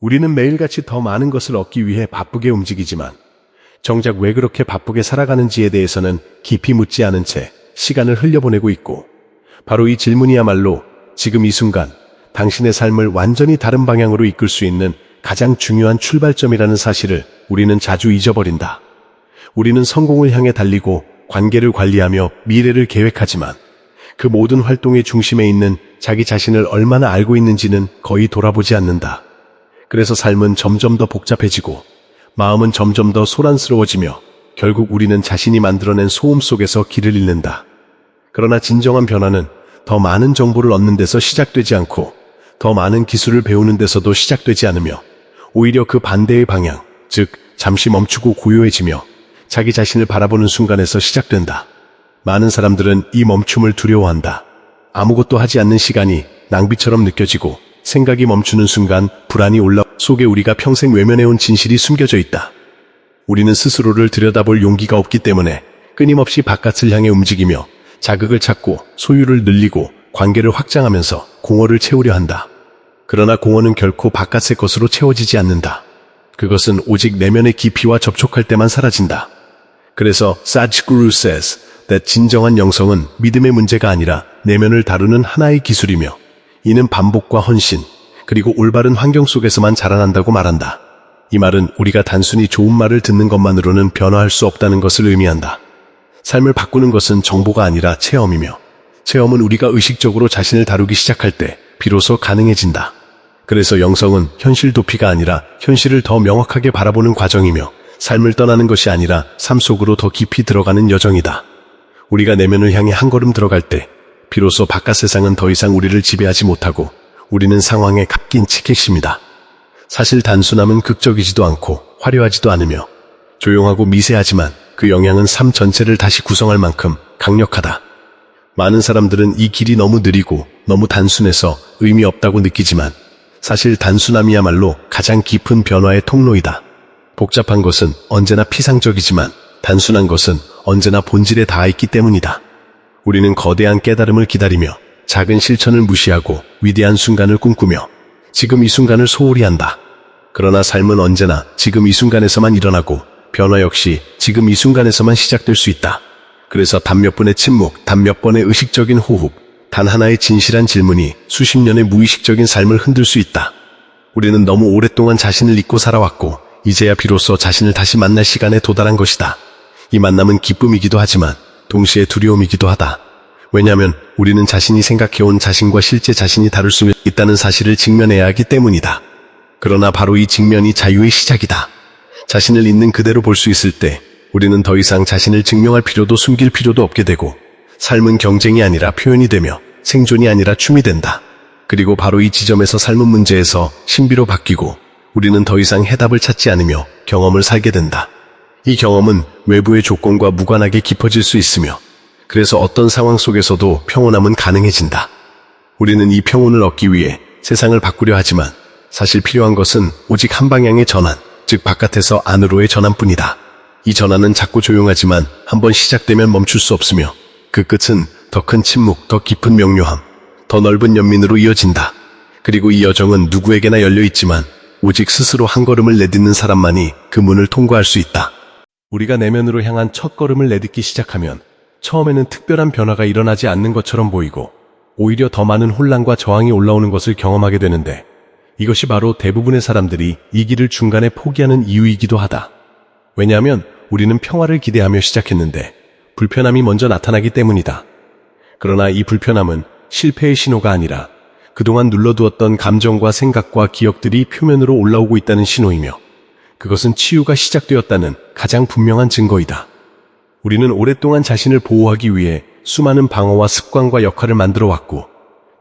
우리는 매일같이 더 많은 것을 얻기 위해 바쁘게 움직이지만 정작 왜 그렇게 바쁘게 살아가는지에 대해서는 깊이 묻지 않은 채 시간을 흘려보내고 있고, 바로 이 질문이야말로 지금 이 순간 당신의 삶을 완전히 다른 방향으로 이끌 수 있는 가장 중요한 출발점이라는 사실을 우리는 자주 잊어버린다. 우리는 성공을 향해 달리고 관계를 관리하며 미래를 계획하지만 그 모든 활동의 중심에 있는 자기 자신을 얼마나 알고 있는지는 거의 돌아보지 않는다. 그래서 삶은 점점 더 복잡해지고 마음은 점점 더 소란스러워지며 결국 우리는 자신이 만들어낸 소음 속에서 길을 잃는다. 그러나 진정한 변화는 더 많은 정보를 얻는 데서 시작되지 않고 더 많은 기술을 배우는 데서도 시작되지 않으며 오히려 그 반대의 방향, 즉 잠시 멈추고 고요해지며 자기 자신을 바라보는 순간에서 시작된다. 많은 사람들은 이 멈춤을 두려워한다. 아무것도 하지 않는 시간이 낭비처럼 느껴지고 생각이 멈추는 순간 불안이 올라 속에 우리가 평생 외면해온 진실이 숨겨져 있다. 우리는 스스로를 들여다볼 용기가 없기 때문에 끊임없이 바깥을 향해 움직이며 자극을 찾고 소유를 늘리고 관계를 확장하면서 공허를 채우려 한다. 그러나 공허는 결코 바깥의 것으로 채워지지 않는다. 그것은 오직 내면의 깊이와 접촉할 때만 사라진다. 그래서 사드구루 says that 진정한 영성은 믿음의 문제가 아니라 내면을 다루는 하나의 기술이며 이는 반복과 헌신, 그리고 올바른 환경 속에서만 자라난다고 말한다. 이 말은 우리가 단순히 좋은 말을 듣는 것만으로는 변화할 수 없다는 것을 의미한다. 삶을 바꾸는 것은 정보가 아니라 체험이며 체험은 우리가 의식적으로 자신을 다루기 시작할 때 비로소 가능해진다. 그래서 영성은 현실 도피가 아니라 현실을 더 명확하게 바라보는 과정이며 삶을 떠나는 것이 아니라 삶 속으로 더 깊이 들어가는 여정이다. 우리가 내면을 향해 한 걸음 들어갈 때 비로소 바깥 세상은 더 이상 우리를 지배하지 못하고 우리는 상황에 값긴 치객심이다. 사실 단순함은 극적이지도 않고 화려하지도 않으며 조용하고 미세하지만 그 영향은 삶 전체를 다시 구성할 만큼 강력하다. 많은 사람들은 이 길이 너무 느리고 너무 단순해서 의미 없다고 느끼지만 사실 단순함이야말로 가장 깊은 변화의 통로이다. 복잡한 것은 언제나 피상적이지만 단순한 것은 언제나 본질에 닿아있기 때문이다. 우리는 거대한 깨달음을 기다리며 작은 실천을 무시하고 위대한 순간을 꿈꾸며 지금 이 순간을 소홀히 한다. 그러나 삶은 언제나 지금 이 순간에서만 일어나고 변화 역시 지금 이 순간에서만 시작될 수 있다. 그래서 단 몇 분의 침묵, 단 몇 번의 의식적인 호흡, 단 하나의 진실한 질문이 수십 년의 무의식적인 삶을 흔들 수 있다. 우리는 너무 오랫동안 자신을 잊고 살아왔고 이제야 비로소 자신을 다시 만날 시간에 도달한 것이다. 이 만남은 기쁨이기도 하지만 동시에 두려움이기도 하다. 왜냐하면 우리는 자신이 생각해온 자신과 실제 자신이 다를 수 있다는 사실을 직면해야 하기 때문이다. 그러나 바로 이 직면이 자유의 시작이다. 자신을 있는 그대로 볼 수 있을 때 우리는 더 이상 자신을 증명할 필요도 숨길 필요도 없게 되고 삶은 경쟁이 아니라 표현이 되며 생존이 아니라 춤이 된다. 그리고 바로 이 지점에서 삶은 문제에서 신비로 바뀌고 우리는 더 이상 해답을 찾지 않으며 경험을 살게 된다. 이 경험은 외부의 조건과 무관하게 깊어질 수 있으며 그래서 어떤 상황 속에서도 평온함은 가능해진다. 우리는 이 평온을 얻기 위해 세상을 바꾸려 하지만 사실 필요한 것은 오직 한 방향의 전환, 즉 바깥에서 안으로의 전환뿐이다. 이 전환은 작고 조용하지만 한번 시작되면 멈출 수 없으며 그 끝은 더 큰 침묵, 더 깊은 명료함, 더 넓은 연민으로 이어진다. 그리고 이 여정은 누구에게나 열려있지만 오직 스스로 한 걸음을 내딛는 사람만이 그 문을 통과할 수 있다. 우리가 내면으로 향한 첫 걸음을 내딛기 시작하면 처음에는 특별한 변화가 일어나지 않는 것처럼 보이고 오히려 더 많은 혼란과 저항이 올라오는 것을 경험하게 되는데 이것이 바로 대부분의 사람들이 이 길을 중간에 포기하는 이유이기도 하다. 왜냐하면 우리는 평화를 기대하며 시작했는데 불편함이 먼저 나타나기 때문이다. 그러나 이 불편함은 실패의 신호가 아니라 그동안 눌러두었던 감정과 생각과 기억들이 표면으로 올라오고 있다는 신호이며 그것은 치유가 시작되었다는 가장 분명한 증거이다. 우리는 오랫동안 자신을 보호하기 위해 수많은 방어와 습관과 역할을 만들어 왔고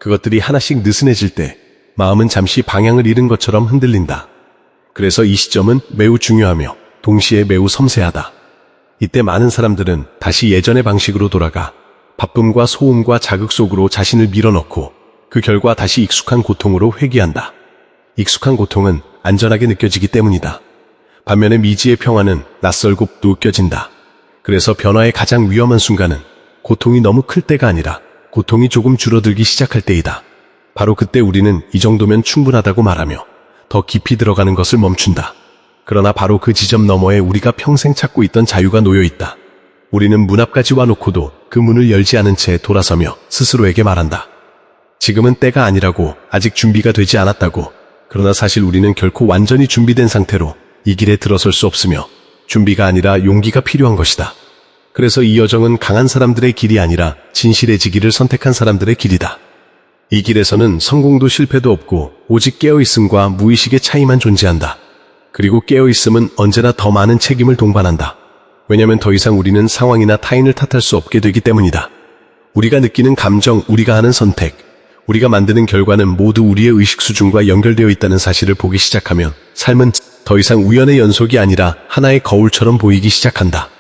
그것들이 하나씩 느슨해질 때 마음은 잠시 방향을 잃은 것처럼 흔들린다. 그래서 이 시점은 매우 중요하며 동시에 매우 섬세하다. 이때 많은 사람들은 다시 예전의 방식으로 돌아가 바쁨과 소음과 자극 속으로 자신을 밀어넣고 그 결과 다시 익숙한 고통으로 회귀한다. 익숙한 고통은 안전하게 느껴지기 때문이다. 반면에 미지의 평화는 낯설고 또 웃겨진다. 그래서 변화의 가장 위험한 순간은 고통이 너무 클 때가 아니라 고통이 조금 줄어들기 시작할 때이다. 바로 그때 우리는 이 정도면 충분하다고 말하며 더 깊이 들어가는 것을 멈춘다. 그러나 바로 그 지점 너머에 우리가 평생 찾고 있던 자유가 놓여 있다. 우리는 문 앞까지 와놓고도 그 문을 열지 않은 채 돌아서며 스스로에게 말한다. 지금은 때가 아니라고, 아직 준비가 되지 않았다고. 그러나 사실 우리는 결코 완전히 준비된 상태로 이 길에 들어설 수 없으며 준비가 아니라 용기가 필요한 것이다. 그래서 이 여정은 강한 사람들의 길이 아니라 진실해지기를 선택한 사람들의 길이다. 이 길에서는 성공도 실패도 없고 오직 깨어있음과 무의식의 차이만 존재한다. 그리고 깨어있음은 언제나 더 많은 책임을 동반한다. 왜냐하면 더 이상 우리는 상황이나 타인을 탓할 수 없게 되기 때문이다. 우리가 느끼는 감정, 우리가 하는 선택, 우리가 만드는 결과는 모두 우리의 의식 수준과 연결되어 있다는 사실을 보기 시작하면 삶은 더 이상 우연의 연속이 아니라 하나의 거울처럼 보이기 시작한다.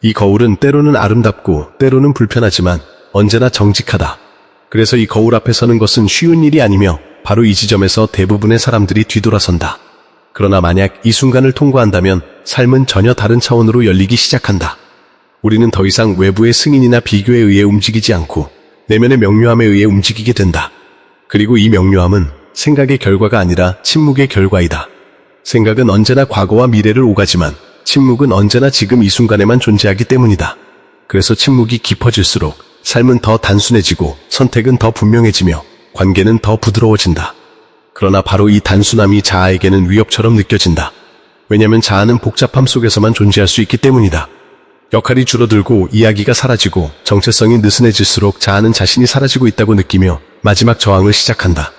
이 거울은 때로는 아름답고 때로는 불편하지만 언제나 정직하다. 그래서 이 거울 앞에 서는 것은 쉬운 일이 아니며 바로 이 지점에서 대부분의 사람들이 뒤돌아선다. 그러나 만약 이 순간을 통과한다면 삶은 전혀 다른 차원으로 열리기 시작한다. 우리는 더 이상 외부의 승인이나 비교에 의해 움직이지 않고 내면의 명료함에 의해 움직이게 된다. 그리고 이 명료함은 생각의 결과가 아니라 침묵의 결과이다. 생각은 언제나 과거와 미래를 오가지만 침묵은 언제나 지금 이 순간에만 존재하기 때문이다. 그래서 침묵이 깊어질수록 삶은 더 단순해지고 선택은 더 분명해지며 관계는 더 부드러워진다. 그러나 바로 이 단순함이 자아에게는 위협처럼 느껴진다. 왜냐하면 자아는 복잡함 속에서만 존재할 수 있기 때문이다. 역할이 줄어들고 이야기가 사라지고 정체성이 느슨해질수록 자아는 자신이 사라지고 있다고 느끼며 마지막 저항을 시작한다.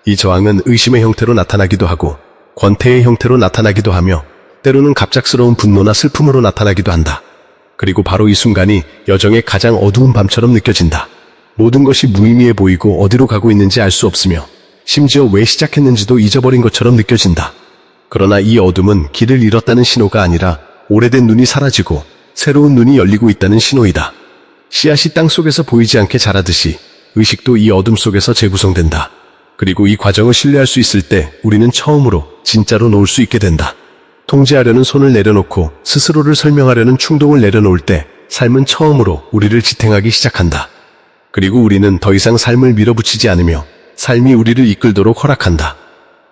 이 저항은 의심의 형태로 나타나기도 하고 권태의 형태로 나타나기도 하며 때로는 갑작스러운 분노나 슬픔으로 나타나기도 한다. 그리고 바로 이 순간이 여정의 가장 어두운 밤처럼 느껴진다. 모든 것이 무의미해 보이고 어디로 가고 있는지 알 수 없으며 심지어 왜 시작했는지도 잊어버린 것처럼 느껴진다. 그러나 이 어둠은 길을 잃었다는 신호가 아니라 오래된 눈이 사라지고 새로운 눈이 열리고 있다는 신호이다. 씨앗이 땅 속에서 보이지 않게 자라듯이 의식도 이 어둠 속에서 재구성된다. 그리고 이 과정을 신뢰할 수 있을 때 우리는 처음으로 진짜로 놓을 수 있게 된다. 통제하려는 손을 내려놓고 스스로를 설명하려는 충동을 내려놓을 때 삶은 처음으로 우리를 지탱하기 시작한다. 그리고 우리는 더 이상 삶을 밀어붙이지 않으며 삶이 우리를 이끌도록 허락한다.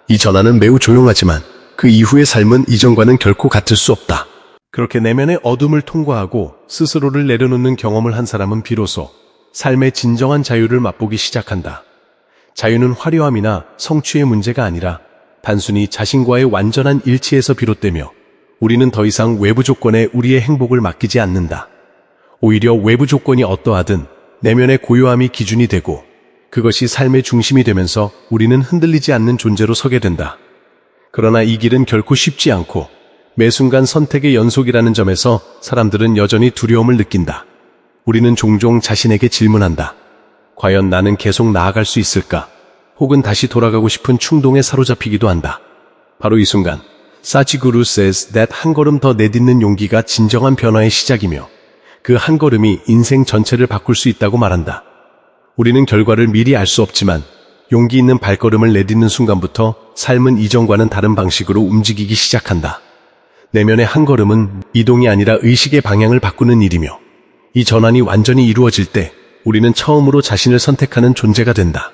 이 전환은 매우 조용하지만 그 이후의 삶은 이전과는 결코 같을 수 없다. 그렇게 내면의 어둠을 통과하고 스스로를 내려놓는 경험을 한 사람은 비로소 삶의 진정한 자유를 맛보기 시작한다. 자유는 화려함이나 성취의 문제가 아니라 단순히 자신과의 완전한 일치에서 비롯되며 우리는 더 이상 외부 조건에 우리의 행복을 맡기지 않는다. 오히려 외부 조건이 어떠하든 내면의 고요함이 기준이 되고 그것이 삶의 중심이 되면서 우리는 흔들리지 않는 존재로 서게 된다. 그러나 이 길은 결코 쉽지 않고 매 순간 선택의 연속이라는 점에서 사람들은 여전히 두려움을 느낀다. 우리는 종종 자신에게 질문한다. 과연 나는 계속 나아갈 수 있을까? 혹은 다시 돌아가고 싶은 충동에 사로잡히기도 한다. 바로 이 순간 사치구루 says that 한 걸음 더 내딛는 용기가 진정한 변화의 시작이며 그 한 걸음이 인생 전체를 바꿀 수 있다고 말한다. 우리는 결과를 미리 알 수 없지만 용기 있는 발걸음을 내딛는 순간부터 삶은 이전과는 다른 방식으로 움직이기 시작한다. 내면의 한 걸음은 이동이 아니라 의식의 방향을 바꾸는 일이며 이 전환이 완전히 이루어질 때 우리는 처음으로 자신을 선택하는 존재가 된다.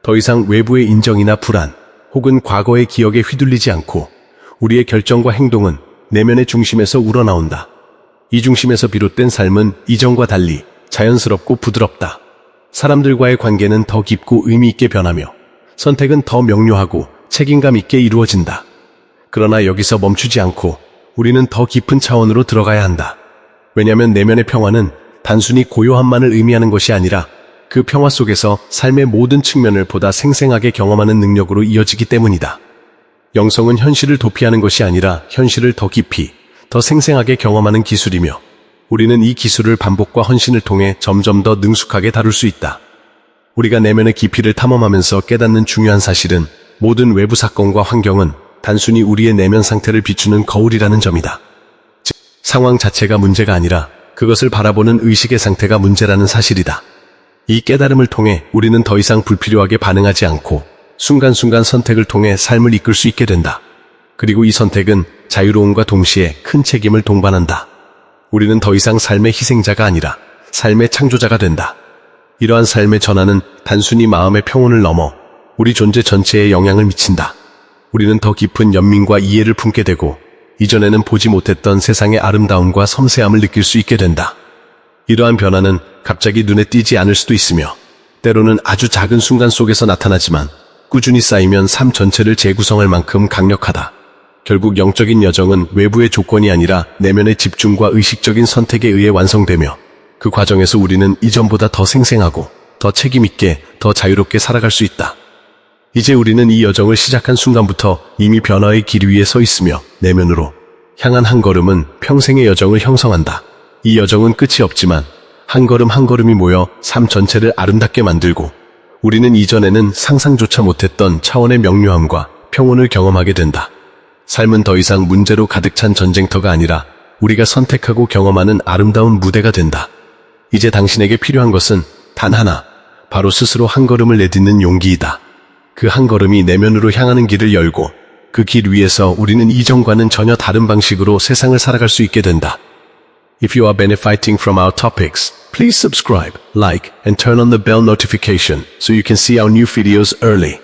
더 이상 외부의 인정이나 불안 혹은 과거의 기억에 휘둘리지 않고 우리의 결정과 행동은 내면의 중심에서 우러나온다. 이 중심에서 비롯된 삶은 이전과 달리 자연스럽고 부드럽다. 사람들과의 관계는 더 깊고 의미 있게 변하며 선택은 더 명료하고 책임감 있게 이루어진다. 그러나 여기서 멈추지 않고 우리는 더 깊은 차원으로 들어가야 한다. 왜냐하면 내면의 평화는 단순히 고요함만을 의미하는 것이 아니라 그 평화 속에서 삶의 모든 측면을 보다 생생하게 경험하는 능력으로 이어지기 때문이다. 영성은 현실을 도피하는 것이 아니라 현실을 더 깊이, 더 생생하게 경험하는 기술이며 우리는 이 기술을 반복과 헌신을 통해 점점 더 능숙하게 다룰 수 있다. 우리가 내면의 깊이를 탐험하면서 깨닫는 중요한 사실은 모든 외부 사건과 환경은 단순히 우리의 내면 상태를 비추는 거울이라는 점이다. 즉, 상황 자체가 문제가 아니라 그것을 바라보는 의식의 상태가 문제라는 사실이다. 이 깨달음을 통해 우리는 더 이상 불필요하게 반응하지 않고 순간순간 선택을 통해 삶을 이끌 수 있게 된다. 그리고 이 선택은 자유로움과 동시에 큰 책임을 동반한다. 우리는 더 이상 삶의 희생자가 아니라 삶의 창조자가 된다. 이러한 삶의 전환은 단순히 마음의 평온을 넘어 우리 존재 전체에 영향을 미친다. 우리는 더 깊은 연민과 이해를 품게 되고 이전에는 보지 못했던 세상의 아름다움과 섬세함을 느낄 수 있게 된다. 이러한 변화는 갑자기 눈에 띄지 않을 수도 있으며 때로는 아주 작은 순간 속에서 나타나지만 꾸준히 쌓이면 삶 전체를 재구성할 만큼 강력하다. 결국 영적인 여정은 외부의 조건이 아니라 내면의 집중과 의식적인 선택에 의해 완성되며 그 과정에서 우리는 이전보다 더 생생하고 더 책임있게 더 자유롭게 살아갈 수 있다. 이제 우리는 이 여정을 시작한 순간부터 이미 변화의 길 위에 서 있으며 내면으로 향한 한 걸음은 평생의 여정을 형성한다. 이 여정은 끝이 없지만 한 걸음 한 걸음이 모여 삶 전체를 아름답게 만들고 우리는 이전에는 상상조차 못했던 차원의 명료함과 평온을 경험하게 된다. 삶은 더 이상 문제로 가득 찬 전쟁터가 아니라 우리가 선택하고 경험하는 아름다운 무대가 된다. 이제 당신에게 필요한 것은 단 하나, 바로 스스로 한 걸음을 내딛는 용기이다. 그 한 걸음이 내면으로 향하는 길을 열고 그 길 위에서 우리는 이전과는 전혀 다른 방식으로 세상을 살아갈 수 있게 된다. If you are benefiting from our topics, please subscribe, like, and turn on the bell notification so you can see our new videos early.